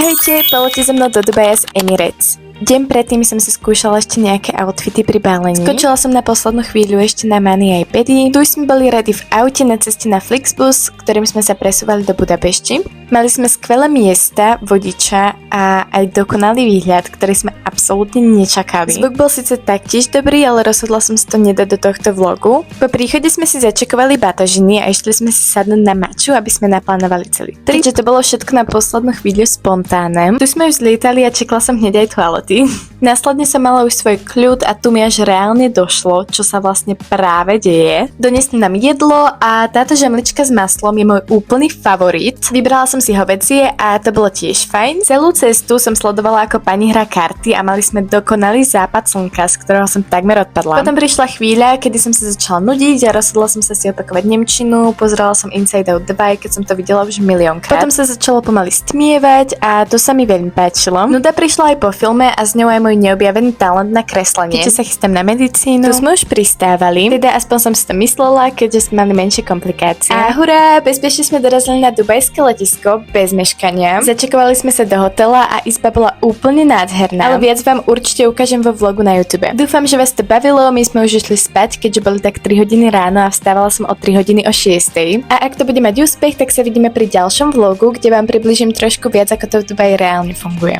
Ahojte, poleďte so mnou do Dubaja z Emirates. Deň predtým som si skúšala ešte nejaké outfity pri balení. Skočila som na poslednú chvíľu ešte na Mani aj Pedy. Tu sme boli ready v aute na ceste na Flixbus, ktorým sme sa presúvali do Budapešti. Mali sme skvelé miesta, vodiča a aj dokonalý výhľad, ktorý sme absolútne nečakali. Zvuk bol síce taktiež dobrý, ale rozhodla som si to nedať do tohto vlogu. Po príchode sme si začekovali batožiny a išli sme si sadnúť na maču, aby sme naplánovali celý trip. Takže to bolo všetko na poslednú chvíľu spontánne. Tu sme už zlietali a čekala som hneď aj toalety. Následne som mala už svoj kľud a tu mi až reálne došlo, čo sa vlastne práve deje. Donesli nám jedlo a táto žemlička s maslom je môj úplný favorit. Vybrala som si hovädzie a to bolo tiež fajn. Celú cestu som sledovala, ako pani hrá karty a mali sme dokonalý západ slnka, z ktorého som takmer odpadla. Potom prišla chvíľa, kedy som sa začala nudiť a rozhodla som sa si opakovať nemčinu. Pozerala som Inside Out Dubai, keď som to videla už miliónkrát. Potom sa začalo pomaly stmievať a to sa mi veľmi páčilo. Nuda prišla aj po filme a s ňou aj môj neobjavený talent na kreslenie. Keďže sa chystám na medicínu, tu sme už pristávali. Teda aspoň som si to myslela, keďže sme mali menšie komplikácie. A hurá, bezpečne sme dorazili na dubajské letisko bez meškania. Začekovali sme sa do hotela a izba bola úplne nádherná. Ale viac vám určite ukážem vo vlogu na YouTube. Dúfam, že vás to bavilo. My sme už išli spať, keďže boli tak 3 hodiny ráno a vstávala som o 3 hodiny o 6. A ak to bude mať úspech, tak sa vidíme pri ďalšom vlogu, kde vám približím trošku viac, ako to v Dubaji reálne funguje.